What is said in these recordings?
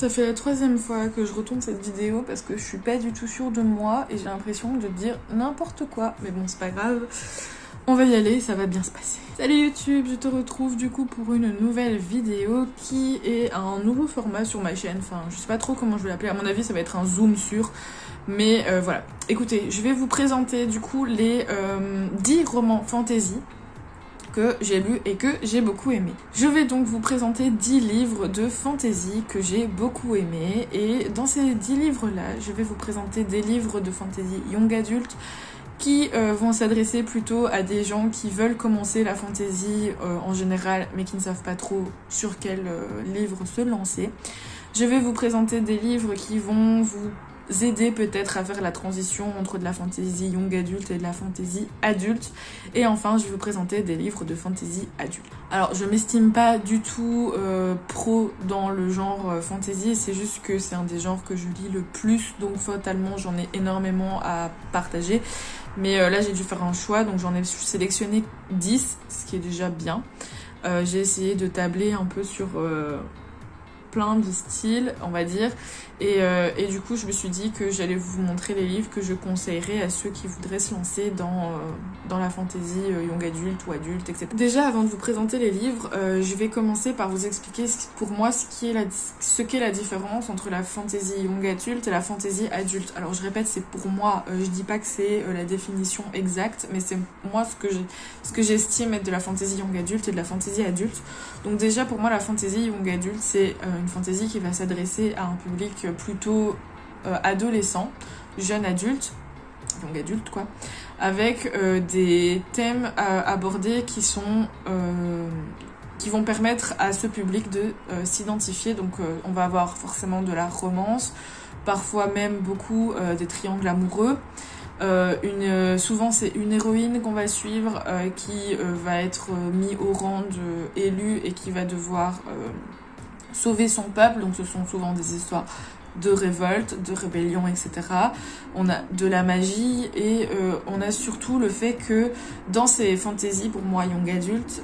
Ça fait la 3e fois que je retourne cette vidéo parce que je suis pas du tout sûre de moi et j'ai l'impression de dire n'importe quoi. Mais bon, c'est pas grave, on va y aller, ça va bien se passer. Salut YouTube, je te retrouve du coup pour une nouvelle vidéo qui est un nouveau format sur ma chaîne. Enfin, je sais pas trop comment je vais l'appeler, à mon avis ça va être un zoom sur. Mais voilà, écoutez, je vais vous présenter du coup les 10 romans fantasy que j'ai lu et que j'ai beaucoup aimé. Je vais donc vous présenter 10 livres de fantasy que j'ai beaucoup aimé, et dans ces 10 livres là, je vais vous présenter des livres de fantasy young adulte qui vont s'adresser plutôt à des gens qui veulent commencer la fantasy en général mais qui ne savent pas trop sur quel livre se lancer. Je vais vous présenter des livres qui vont vous aider peut-être à faire la transition entre de la fantasy young adulte et de la fantasy adulte. Et enfin, je vais vous présenter des livres de fantasy adulte. Alors, je m'estime pas du tout pro dans le genre fantasy, c'est juste que c'est un des genres que je lis le plus, donc fatalement, j'en ai énormément à partager. Mais là, j'ai dû faire un choix, donc j'en ai sélectionné 10, ce qui est déjà bien. J'ai essayé de tabler un peu sur plein de styles, on va dire, et du coup je me suis dit que j'allais vous montrer les livres que je conseillerais à ceux qui voudraient se lancer dans la fantasy young adulte ou adulte, etc. Déjà, avant de vous présenter les livres, je vais commencer par vous expliquer pour moi ce qu'est la différence entre la fantasy young adulte et la fantasy adulte. Alors je répète, c'est pour moi, je dis pas que c'est la définition exacte, mais c'est moi ce que j'estime être de la fantasy young adulte et de la fantasy adulte. Donc déjà, pour moi, la fantasy young adulte, c'est une fantasy qui va s'adresser à un public plutôt adolescent, jeune adulte, young adulte quoi, avec des thèmes abordés qui vont permettre à ce public de s'identifier. Donc on va avoir forcément de la romance, parfois même beaucoup des triangles amoureux. Souvent c'est une héroïne qu'on va suivre qui va être mise au rang d'élue et qui va devoir sauver son peuple. Donc ce sont souvent des histoires de révolte, de rébellion, etc. On a de la magie et on a surtout le fait que dans ces fantaisies, pour moi young adulte,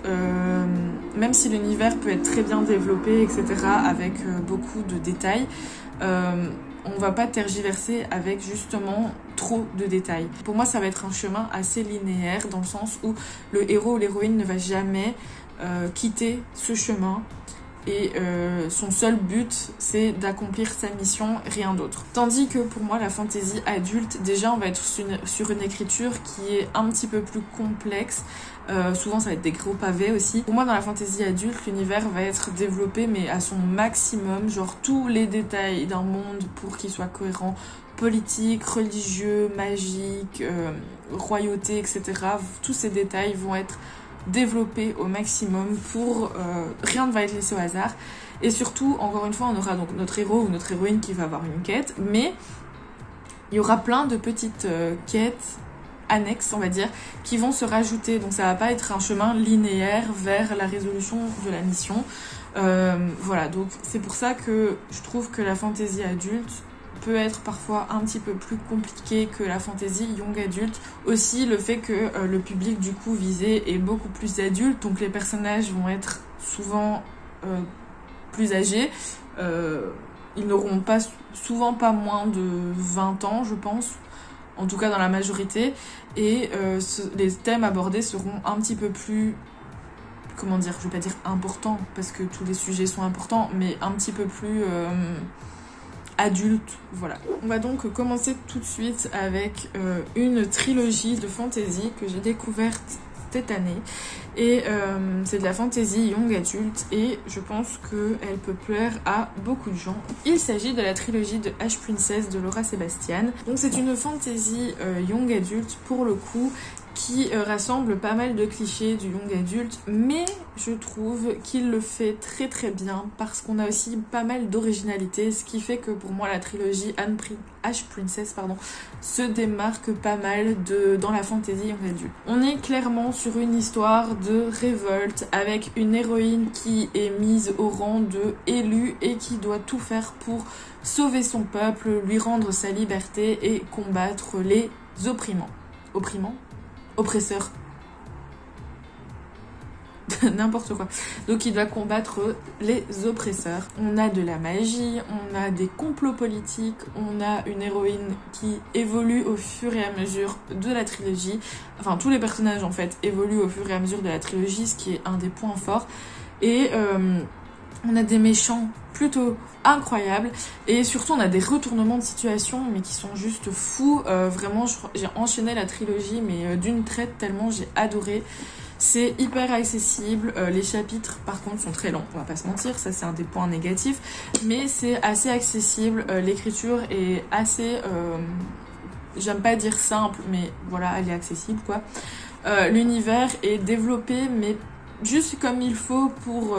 même si l'univers peut être très bien développé, etc., avec beaucoup de détails, on va pas tergiverser avec justement trop de détails. Pour moi, ça va être un chemin assez linéaire dans le sens où le héros ou l'héroïne ne va jamais quitter ce chemin et son seul but, c'est d'accomplir sa mission, rien d'autre. Tandis que pour moi, la fantasy adulte, déjà, on va être sur une écriture qui est un petit peu plus complexe. Souvent ça va être des gros pavés aussi. Pour moi, dans la fantasy adulte, l'univers va être développé mais à son maximum, genre tous les détails d'un monde pour qu'il soit cohérent, politique, religieux, magique, royauté, etc. Tous ces détails vont être développés au maximum pour rien ne va être laissé au hasard. Et surtout, encore une fois, on aura donc notre héros ou notre héroïne qui va avoir une quête, mais il y aura plein de petites quêtes annexes, on va dire, qui vont se rajouter. Donc ça va pas être un chemin linéaire vers la résolution de la mission. Voilà, donc c'est pour ça que je trouve que la fantasy adulte peut être parfois un petit peu plus compliquée que la fantasy young adulte. Aussi le fait que le public du coup visé est beaucoup plus adulte, donc les personnages vont être souvent plus âgés. Ils n'auront souvent pas moins de 20 ans, je pense, en tout cas dans la majorité, et les thèmes abordés seront un petit peu plus, comment dire, je vais pas dire importants parce que tous les sujets sont importants, mais un petit peu plus adulte, voilà. On va donc commencer tout de suite avec une trilogie de fantasy que j'ai découverte cette année, et c'est de la fantasy young adulte et je pense qu'elle peut plaire à beaucoup de gens. Il s'agit de la trilogie de Ash Princess de Laura Sebastian. Donc c'est une fantasy young adulte pour le coup qui rassemble pas mal de clichés du young adulte, mais je trouve qu'il le fait très très bien parce qu'on a aussi pas mal d'originalité, ce qui fait que pour moi la trilogie Ash Princess se démarque pas mal dans la fantasy young adulte. On est clairement sur une histoire de révolte avec une héroïne qui est mise au rang de élue et qui doit tout faire pour sauver son peuple, lui rendre sa liberté et combattre les oppresseurs. n'importe quoi. Donc il doit combattre les oppresseurs. On a de la magie, on a des complots politiques, on a une héroïne qui évolue au fur et à mesure de la trilogie. Enfin, tous les personnages en fait évoluent au fur et à mesure de la trilogie, ce qui est un des points forts. Et on a des méchants plutôt incroyables et surtout on a des retournements de situation mais qui sont juste fous. Vraiment, j'ai enchaîné la trilogie mais d'une traite tellement j'ai adoré. C'est hyper accessible, les chapitres par contre sont très longs, on va pas se mentir, ça c'est un des points négatifs, mais c'est assez accessible, l'écriture est assez, j'aime pas dire simple, mais voilà, elle est accessible quoi. L'univers est développé mais juste comme il faut pour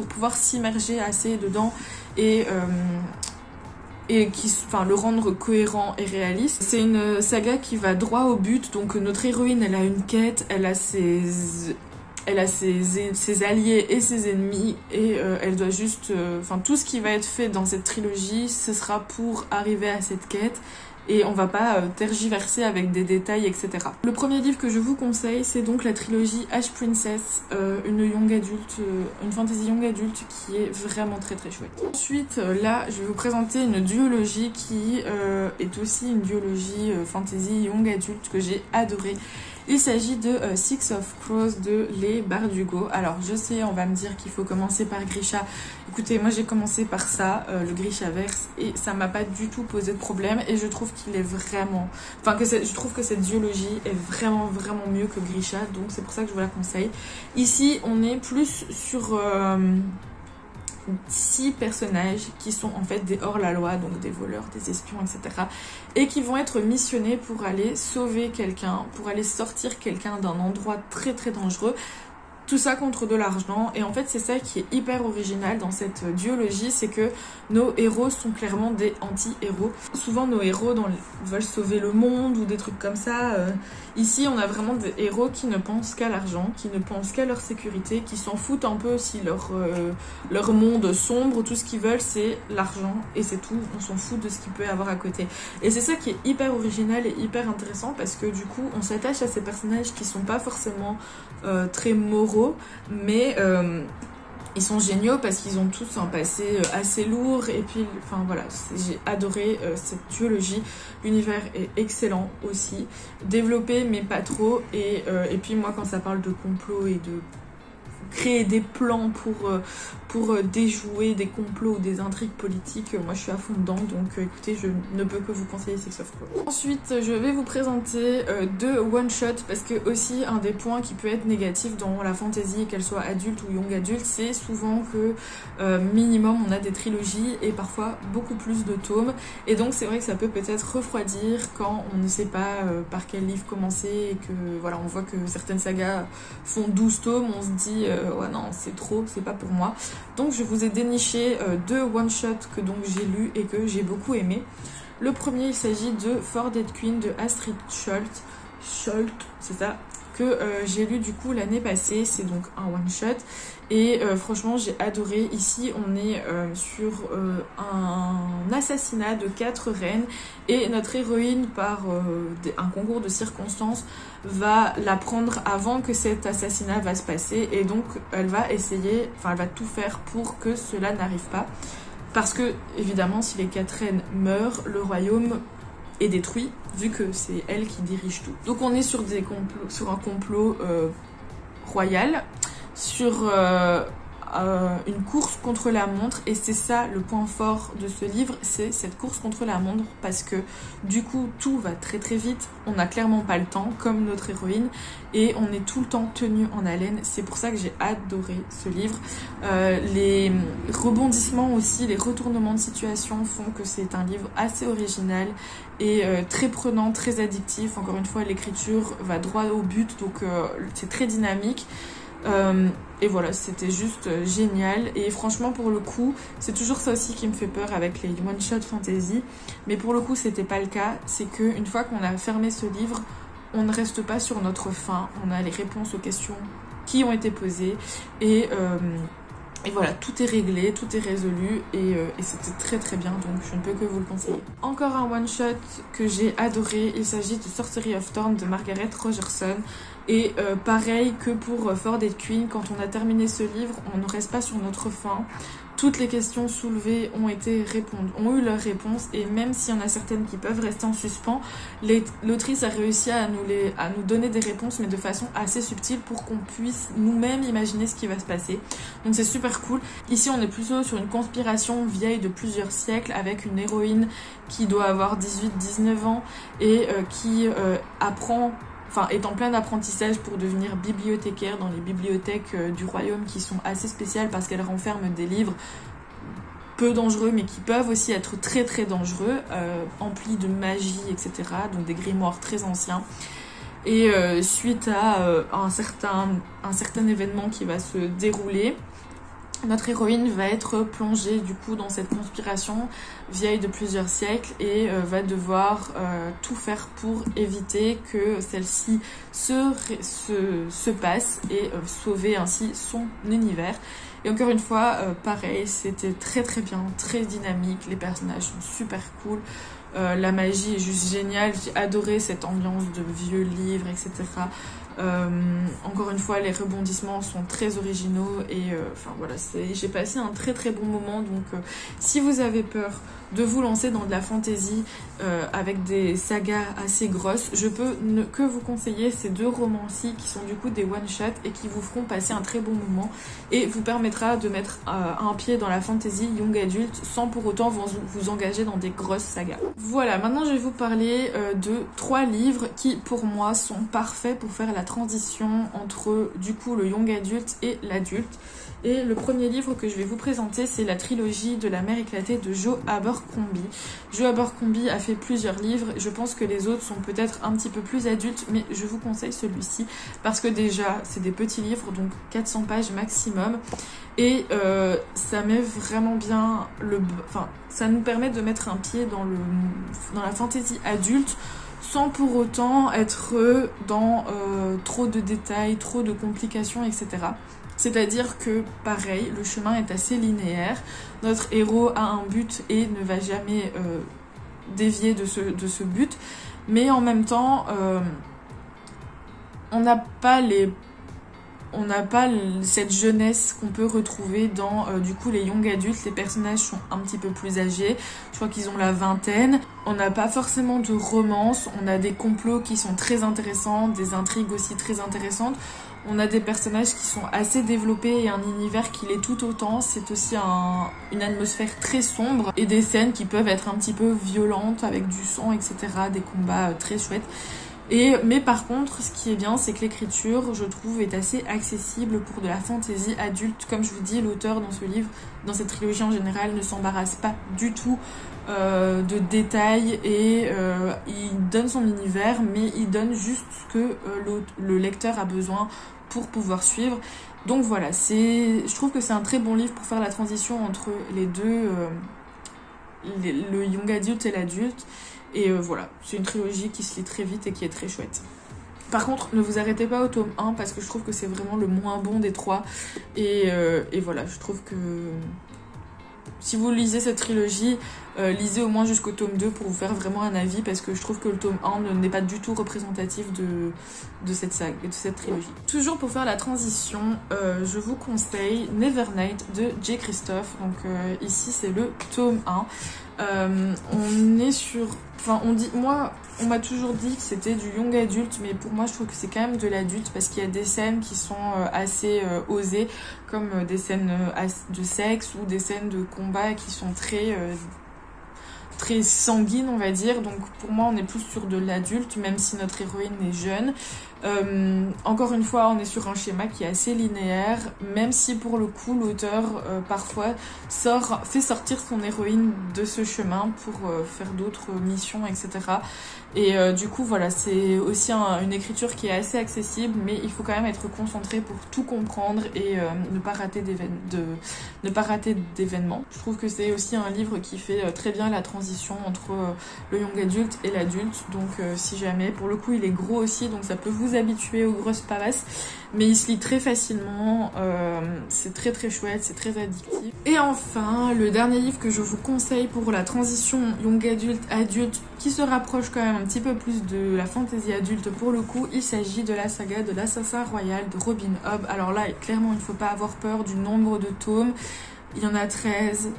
pouvoir s'immerger assez dedans et le rendre cohérent et réaliste. C'est une saga qui va droit au but, donc notre héroïne elle a une quête, elle a ses alliés et ses ennemis et elle doit juste... tout ce qui va être fait dans cette trilogie, ce sera pour arriver à cette quête. Et on va pas tergiverser avec des détails, etc. Le premier livre que je vous conseille, c'est donc la trilogie Ash Princess, une young adulte, une fantasy young adulte qui est vraiment très très chouette. Ensuite, là, je vais vous présenter une duologie qui est aussi une duologie fantasy young adulte que j'ai adorée. Il s'agit de Six of Crows de Les Bardugo. Alors je sais, on va me dire qu'il faut commencer par Grisha. Écoutez, moi j'ai commencé par ça, le Grishaverse, et ça m'a pas du tout posé de problème. Et je trouve qu'il est vraiment... je trouve que cette duologie est vraiment mieux que Grisha, donc c'est pour ça que je vous la conseille. Ici, on est plus sur... 6 personnages qui sont en fait des hors-la-loi, donc des voleurs, des espions, etc. Et qui vont être missionnés pour aller sauver quelqu'un, pour aller sortir quelqu'un d'un endroit très très dangereux. Tout ça contre de l'argent. Et en fait c'est ça qui est hyper original dans cette duologie, c'est que nos héros sont clairement des anti-héros. Souvent nos héros veulent sauver le monde ou des trucs comme ça. Ici on a vraiment des héros qui ne pensent qu'à l'argent, qui ne pensent qu'à leur sécurité, qui s'en foutent un peu si leur monde sombre. Tout ce qu'ils veulent c'est l'argent et c'est tout. On s'en fout de ce qu'il peut y avoir à côté. Et c'est ça qui est hyper original et hyper intéressant, parce que du coup on s'attache à ces personnages qui sont pas forcément très moraux, mais ils sont géniaux parce qu'ils ont tous un passé assez lourd. Et puis voilà, j'ai adoré cette duologie. L'univers est excellent aussi, développé mais pas trop, et puis moi quand ça parle de complot et de créer des plans pour déjouer des complots ou des intrigues politiques, moi je suis à fond dedans, donc écoutez, je ne peux que vous conseiller Six of Crows. Ensuite je vais vous présenter 2 one-shot, parce que aussi un des points qui peut être négatif dans la fantasy, qu'elle soit adulte ou young adulte, c'est souvent que minimum on a des trilogies et parfois beaucoup plus de tomes, et donc c'est vrai que ça peut peut-être refroidir quand on ne sait pas par quel livre commencer, et que voilà, on voit que certaines sagas font 12 tomes, on se dit ouais non c'est trop, c'est pas pour moi. Donc je vous ai déniché 2 one-shots que donc j'ai lus et que j'ai beaucoup aimé. Le premier, il s'agit de For Dead Queen de Astrid Scholt, c'est ça, que j'ai lu du coup l'année passée. C'est donc un one-shot et franchement j'ai adoré. Ici on est sur un assassinat de 4 reines, et notre héroïne, par un concours de circonstances, va l'apprendre avant que cet assassinat va se passer, et donc elle va essayer, elle va tout faire pour que cela n'arrive pas, parce que évidemment si les 4 reines meurent, le royaume est détruit, vu que c'est elle qui dirige tout. Donc on est sur un complot royal, sur une course contre la montre, et c'est ça le point fort de ce livre, c'est cette course contre la montre, parce que du coup tout va très très vite, on n'a clairement pas le temps comme notre héroïne, et on est tout le temps tenu en haleine. C'est pour ça que j'ai adoré ce livre. Les rebondissements aussi, les retournements de situation font que c'est un livre assez original et très prenant, très addictif. Encore une fois, l'écriture va droit au but, donc c'est très dynamique. Et voilà, c'était juste génial. Et franchement, pour le coup, c'est toujours ça aussi qui me fait peur avec les one-shot fantasy, mais pour le coup c'était pas le cas. C'est que une fois qu'on a fermé ce livre, on ne reste pas sur notre faim, on a les réponses aux questions qui ont été posées, et Et voilà, tout est réglé, tout est résolu et c'était très très bien, donc je ne peux que vous le conseiller. Encore un one-shot que j'ai adoré, il s'agit de Sorcery of Thorn de Margaret Rogerson. Et pareil que pour For Dead Queen, quand on a terminé ce livre, on ne reste pas sur notre faim. Toutes les questions soulevées ont eu leur réponse, et même s'il y en a certaines qui peuvent rester en suspens, l'autrice a réussi à nous donner des réponses, mais de façon assez subtile pour qu'on puisse nous-mêmes imaginer ce qui va se passer. Donc c'est super cool. Ici on est plutôt sur une conspiration vieille de plusieurs siècles, avec une héroïne qui doit avoir 18-19 ans et qui est en plein apprentissage pour devenir bibliothécaire dans les bibliothèques du royaume, qui sont assez spéciales parce qu'elles renferment des livres peu dangereux mais qui peuvent aussi être très très dangereux, emplis de magie, etc. Donc des grimoires très anciens. Et suite à un certain événement qui va se dérouler, notre héroïne va être plongée du coup dans cette conspiration vieille de plusieurs siècles et va devoir tout faire pour éviter que celle-ci se passe et sauver ainsi son univers. Et encore une fois, pareil, c'était très très bien, très dynamique, les personnages sont super cool, la magie est juste géniale, j'ai adoré cette ambiance de vieux livres, etc. Encore une fois, les rebondissements sont très originaux et voilà, j'ai passé un très très bon moment. Donc si vous avez peur de vous lancer dans de la fantasy avec des sagas assez grosses, je peux que vous conseiller ces deux romans-ci qui sont du coup des one-shots et qui vous feront passer un très bon moment et vous permettra de mettre un pied dans la fantasy young adulte sans pour autant vous engager dans des grosses sagas. Voilà, maintenant je vais vous parler de 3 livres qui pour moi sont parfaits pour faire la transition entre du coup le young adulte et l'adulte. Et le premier livre que je vais vous présenter, c'est la trilogie de la mer éclatée de Jo Abercrombie. Jo Abercrombie a fait plusieurs livres, je pense que les autres sont peut-être un petit peu plus adultes, mais je vous conseille celui-ci parce que déjà c'est des petits livres, donc 400 pages maximum, et ça met vraiment bien ça nous permet de mettre un pied dans la fantasy adulte sans pour autant être dans trop de détails, trop de complications, etc. C'est-à-dire que, pareil, le chemin est assez linéaire. Notre héros a un but et ne va jamais dévier de ce but. Mais en même temps, on n'a pas cette jeunesse qu'on peut retrouver dans du coup les young adultes. Les personnages sont un petit peu plus âgés, je crois qu'ils ont la vingtaine. On n'a pas forcément de romance, on a des complots qui sont très intéressants, des intrigues aussi très intéressantes. On a des personnages qui sont assez développés et un univers qui l'est tout autant. C'est aussi une atmosphère très sombre et des scènes qui peuvent être un petit peu violentes avec du sang, etc. Des combats très chouettes. Mais par contre, ce qui est bien, c'est que l'écriture, je trouve, est assez accessible pour de la fantasy adulte. Comme je vous dis, l'auteur dans ce livre, dans cette trilogie en général, ne s'embarrasse pas du tout de détails et il donne son univers, mais il donne juste ce que le lecteur a besoin pour pouvoir suivre. Donc voilà, je trouve que c'est un très bon livre pour faire la transition entre les deux, le young adulte et l'adulte. Et voilà, c'est une trilogie qui se lit très vite et qui est très chouette. Par contre, ne vous arrêtez pas au tome 1 parce que je trouve que c'est vraiment le moins bon des 3. Et voilà, je trouve que si vous lisez cette trilogie, lisez au moins jusqu'au tome 2 pour vous faire vraiment un avis, parce que je trouve que le tome 1 n'est pas du tout représentatif de cette saga, de cette trilogie. Toujours pour faire la transition, je vous conseille Nevernight de J. Christophe. Donc ici c'est le tome 1. On est sur... on m'a toujours dit que c'était du young adulte, mais pour moi je trouve que c'est quand même de l'adulte parce qu'il y a des scènes qui sont assez osées, comme des scènes de sexe ou des scènes de combat qui sont très sanguines, on va dire. Donc pour moi on est plus sur de l'adulte, même si notre héroïne est jeune. Encore une fois, on est sur un schéma qui est assez linéaire, même si pour le coup l'auteur parfois fait sortir son héroïne de ce chemin pour faire d'autres missions, etc. Et du coup voilà, c'est aussi une écriture qui est assez accessible, mais il faut quand même être concentré pour tout comprendre et ne pas rater d'événements. Je trouve que c'est aussi un livre qui fait très bien la transition transition entre le young adulte et l'adulte. Donc si jamais, pour le coup il est gros aussi, donc ça peut vous habituer aux grosses pavasses, mais il se lit très facilement, c'est très très chouette, c'est très addictif. Et enfin, le dernier livre que je vous conseille pour la transition young adulte, qui se rapproche quand même un petit peu plus de la fantasy adulte pour le coup, il s'agit de la saga de l'assassin royal de Robin Hobb. Alors là, clairement, il ne faut pas avoir peur du nombre de tomes. Il y en a 13,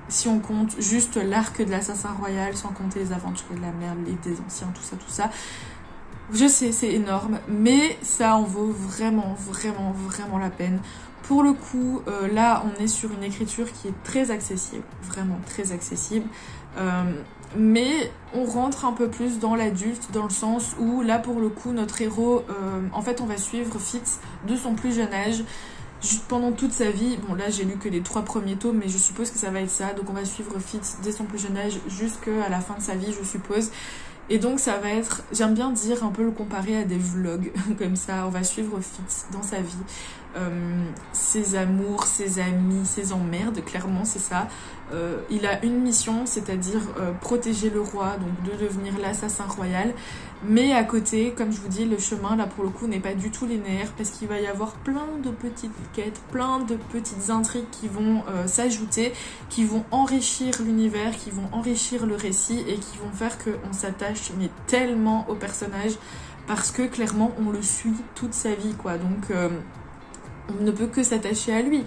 si on compte juste l'arc de l'assassin royal, sans compter les aventures de la mer, les des anciens, tout ça. Je sais, c'est énorme, mais ça en vaut vraiment la peine. Pour le coup, là, on est sur une écriture qui est très accessible, vraiment très accessible. Mais on rentre un peu plus dans l'adulte, dans le sens où là pour le coup notre héros, en fait on va suivre Fitz de son plus jeune âge pendant toute sa vie. Bon là j'ai lu que les 3 premiers tomes, mais je suppose que ça va être ça, donc on va suivre Fitz dès son plus jeune âge jusqu'à la fin de sa vie je suppose. Et donc ça va être, j'aime bien dire, un peu le comparer à des vlogs, comme ça, on va suivre Fitz dans sa vie, ses amours, ses amis, ses emmerdes, clairement c'est ça. Il a une mission, c'est-à-dire protéger le roi, donc de devenir l'assassin royal. Mais à côté, comme je vous dis, le chemin là pour le coup n'est pas du tout linéaire, parce qu'il va y avoir plein de petites quêtes, plein de petites intrigues qui vont s'ajouter, qui vont enrichir l'univers, qui vont enrichir le récit et qui vont faire qu'on s'attache mais tellement au personnage, parce que clairement on le suit toute sa vie quoi, donc on ne peut que s'attacher à lui.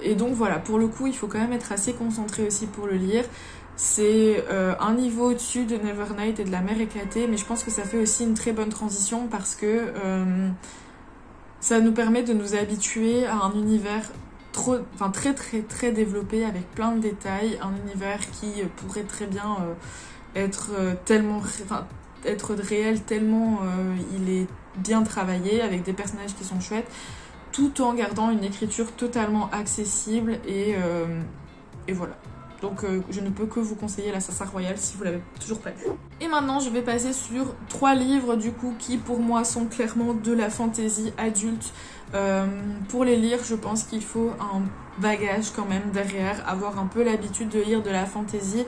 Et donc voilà, pour le coup il faut quand même être assez concentré aussi pour le lire. C'est un niveau au-dessus de Nevernight et de La Mer éclatée, mais je pense que ça fait aussi une très bonne transition parce que ça nous permet de nous habituer à un univers très développé avec plein de détails, un univers qui pourrait très bien être être réel tellement il est bien travaillé avec des personnages qui sont chouettes, tout en gardant une écriture totalement accessible et voilà. Donc je ne peux que vous conseiller l'Assassin Royal si vous l'avez toujours pas lu. Et maintenant je vais passer sur 3 livres du coup qui pour moi sont clairement de la fantasy adulte. Pour les lire je pense qu'il faut un bagage quand même derrière, avoir un peu l'habitude de lire de la fantasy.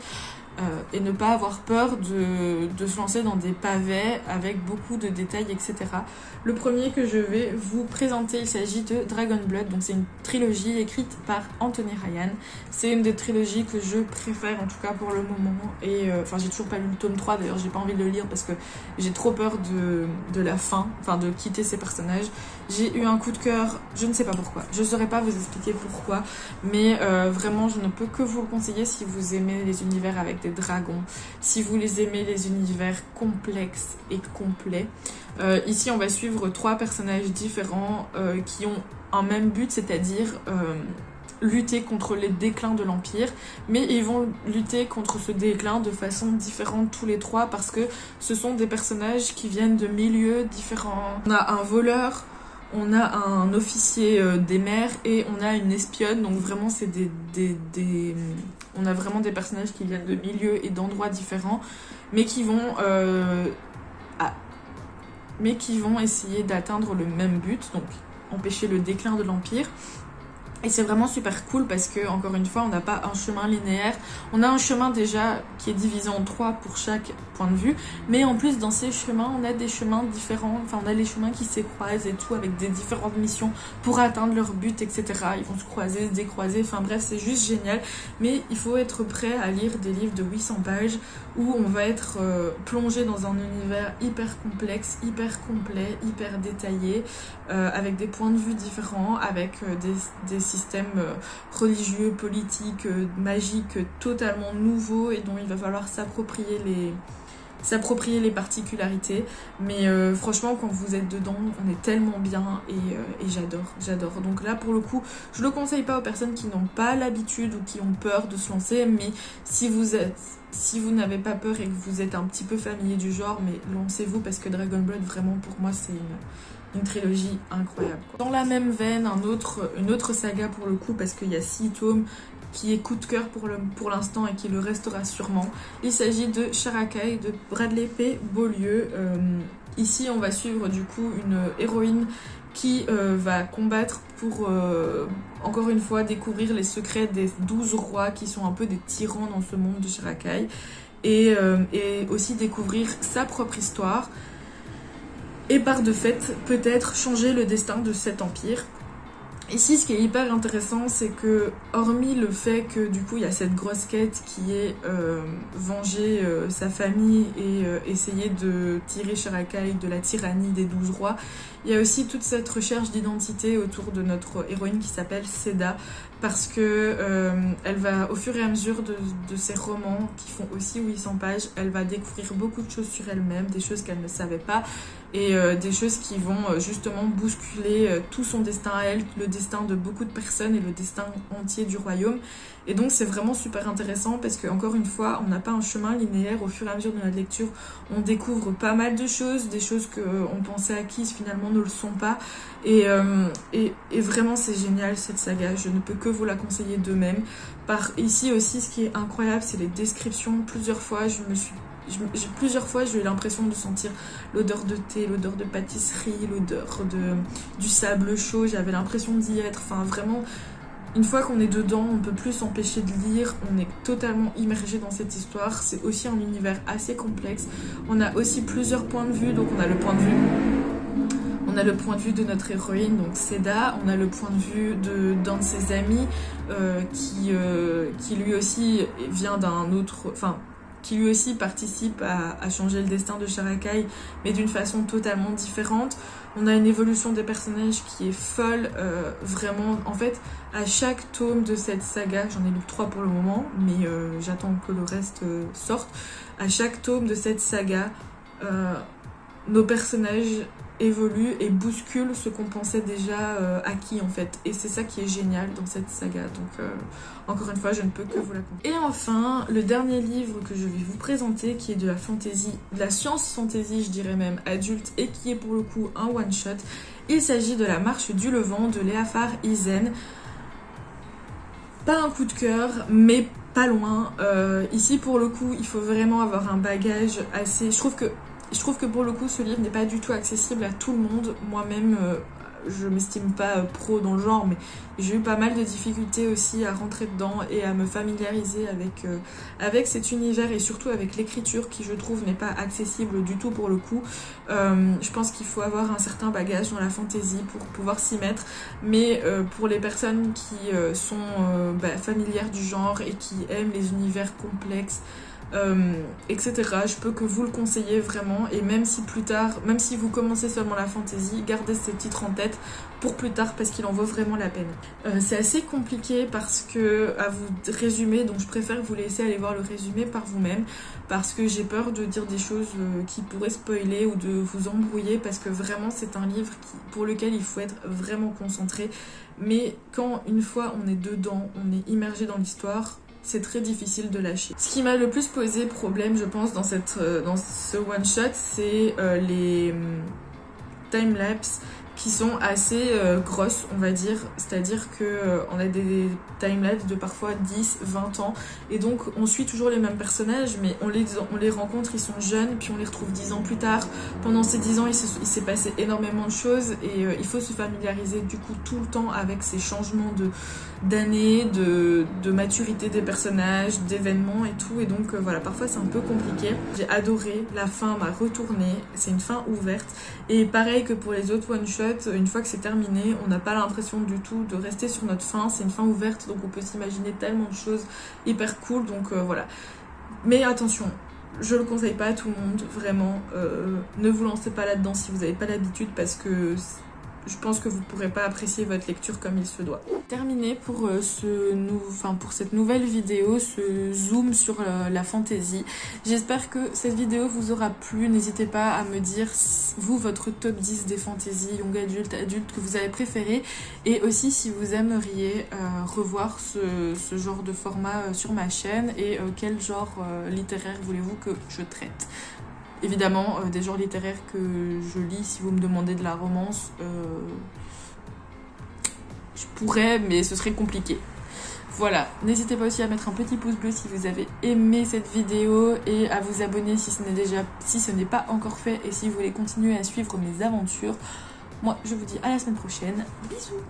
Et ne pas avoir peur de se lancer dans des pavés avec beaucoup de détails, etc. Le premier que je vais vous présenter, il s'agit de Dragon Blood, donc c'est une trilogie écrite par Anthony Ryan. C'est une des trilogies que je préfère en tout cas pour le moment, et enfin j'ai toujours pas lu le tome 3, d'ailleurs j'ai pas envie de le lire parce que j'ai trop peur de la fin, enfin de quitter ces personnages. J'ai eu un coup de cœur, je ne sais pas pourquoi, je saurais pas vous expliquer pourquoi, mais vraiment je ne peux que vous le conseiller si vous aimez les univers avec des dragons, si vous les aimez les univers complexes et complets. Ici on va suivre 3 personnages différents qui ont un même but, c'est-à-dire lutter contre les déclins de l'Empire, mais ils vont lutter contre ce déclin de façon différente tous les 3 parce que ce sont des personnages qui viennent de milieux différents. On a un voleur, on a un officier des mers et on a une espionne, donc vraiment c'est on a vraiment des personnages qui viennent de milieux et d'endroits différents, mais qui vont essayer d'atteindre le même but, donc empêcher le déclin de l'Empire. Et c'est vraiment super cool parce que, encore une fois, on n'a pas un chemin linéaire. On a un chemin déjà qui est divisé en 3 pour chaque point de vue. Mais en plus, dans ces chemins, on a des chemins différents. Enfin, on a les chemins qui se croisent et tout, avec des différentes missions pour atteindre leur but, etc. Ils vont se croiser, se décroiser. Enfin bref, c'est juste génial. Mais il faut être prêt à lire des livres de 800 pages où on va être plongé dans un univers hyper complexe, hyper complet, hyper détaillé, avec des points de vue différents, avec des systèmes religieux, politiques, magiques totalement nouveaux et dont il va falloir s'approprier les particularités. Mais franchement, quand vous êtes dedans, on est tellement bien et j'adore. Donc là, pour le coup, je le conseille pas aux personnes qui n'ont pas l'habitude ou qui ont peur de se lancer, mais si vous n'avez pas peur et que vous êtes un petit peu familier du genre, mais lancez-vous parce que Dragon Blood, vraiment, pour moi, c'est une trilogie incroyable. Dans la même veine, une autre saga pour le coup, parce qu'il y a 6 tomes qui est coup de cœur pour l'instant et qui le restera sûrement. Il s'agit de Sharakai de Bradley P. Beaulieu. Ici, on va suivre du coup une héroïne qui va combattre pour, encore une fois, découvrir les secrets des 12 rois qui sont un peu des tyrans dans ce monde de Shirakai, et aussi découvrir sa propre histoire, et par de fait, peut-être changer le destin de cet empire. Ici, ce qui est hyper intéressant, c'est que, hormis le fait que du coup il y a cette grosse quête qui est venger sa famille et essayer de tirer Shirakai de la tyrannie des 12 rois, il y a aussi toute cette recherche d'identité autour de notre héroïne qui s'appelle Seda, parce que elle va, au fur et à mesure de ses romans, qui font aussi 800 pages, elle va découvrir beaucoup de choses sur elle-même, des choses qu'elle ne savait pas, et des choses qui vont justement bousculer tout son destin à elle, le destin de beaucoup de personnes et le destin entier du royaume. Et donc c'est vraiment super intéressant parce que, encore une fois, on n'a pas un chemin linéaire. Au fur et à mesure de notre lecture, on découvre pas mal de choses, des choses qu'on pensait acquises finalement ne le sont pas. Et vraiment c'est génial cette saga, je ne peux que vous la conseiller de même. Ici aussi, ce qui est incroyable, c'est les descriptions. Plusieurs fois j'ai eu l'impression de sentir l'odeur de thé, l'odeur de pâtisserie, l'odeur du sable chaud. J'avais l'impression d'y être. Enfin, vraiment, une fois qu'on est dedans, on ne peut plus s'empêcher de lire. On est totalement immergé dans cette histoire. C'est aussi un univers assez complexe. On a aussi plusieurs points de vue. Donc, on a le point de vue de notre héroïne, donc Seda. On a le point de vue d'un de ses amis qui lui aussi vient d'un autre... Enfin, qui lui aussi participe à changer le destin de Shirakai, mais d'une façon totalement différente. On a une évolution des personnages qui est folle, vraiment. En fait, à chaque tome de cette saga, j'en ai lu 3 pour le moment, mais j'attends que le reste sorte. À chaque tome de cette saga, nos personnages évoluent et bousculent ce qu'on pensait déjà acquis en fait. Et c'est ça qui est génial dans cette saga. Donc encore une fois, je ne peux que vous la conseiller. Et enfin, le dernier livre que je vais vous présenter, qui est de la fantasy, de la science fantasy, je dirais même adulte, et qui est pour le coup un one shot. Il s'agit de La Marche du Levant de Léafar Izen. Pas un coup de cœur, mais pas loin. Ici pour le coup, il faut vraiment avoir un bagage assez... Je trouve que pour le coup, ce livre n'est pas du tout accessible à tout le monde. Moi-même, je m'estime pas pro dans le genre, mais j'ai eu pas mal de difficultés aussi à rentrer dedans et à me familiariser avec cet univers et surtout avec l'écriture qui, je trouve, n'est pas accessible du tout pour le coup. Je pense qu'il faut avoir un certain bagage dans la fantasy pour pouvoir s'y mettre, mais pour les personnes qui sont familières du genre et qui aiment les univers complexes, etc. Je peux que vous le conseiller vraiment, et même si plus tard, même si vous commencez seulement la fantasy, gardez ce titre en tête pour plus tard parce qu'il en vaut vraiment la peine. C'est assez compliqué parce que à vous résumer, donc je préfère vous laisser aller voir le résumé par vous-même parce que j'ai peur de dire des choses qui pourraient spoiler ou de vous embrouiller, parce que vraiment c'est un livre pour lequel il faut être vraiment concentré, mais quand une fois on est dedans, on est immergé dans l'histoire, c'est très difficile de lâcher. Ce qui m'a le plus posé problème, je pense, dans ce one shot, c'est les timelapses qui sont assez grosses, on va dire. C'est-à-dire que on a des timelapses de parfois 10, 20 ans, et donc on suit toujours les mêmes personnages, mais on les rencontre, ils sont jeunes, puis on les retrouve 10 ans plus tard. Pendant ces 10 ans, il s'est passé énormément de choses, et il faut se familiariser du coup tout le temps avec ces changements d'années, de maturité des personnages, d'événements et tout, et donc voilà, parfois c'est un peu compliqué. J'ai adoré, la fin m'a retourné, c'est une fin ouverte, et pareil que pour les autres one-shots, une fois que c'est terminé, on n'a pas l'impression du tout de rester sur notre fin, c'est une fin ouverte, donc on peut s'imaginer tellement de choses hyper cool, donc voilà. Mais attention, je le conseille pas à tout le monde, vraiment, ne vous lancez pas là-dedans si vous n'avez pas l'habitude, parce que je pense que vous ne pourrez pas apprécier votre lecture comme il se doit. Terminé pour cette nouvelle vidéo, ce zoom sur la fantasy. J'espère que cette vidéo vous aura plu. N'hésitez pas à me dire, vous, votre top 10 des fantasy young adultes que vous avez préféré, et aussi si vous aimeriez revoir ce genre de format sur ma chaîne, et quel genre littéraire voulez-vous que je traite. Évidemment, des genres littéraires que je lis, si vous me demandez de la romance, je pourrais, mais ce serait compliqué. Voilà, n'hésitez pas aussi à mettre un petit pouce bleu si vous avez aimé cette vidéo, et à vous abonner si ce n'est pas encore fait, et si vous voulez continuer à suivre mes aventures. Moi, je vous dis à la semaine prochaine. Bisous.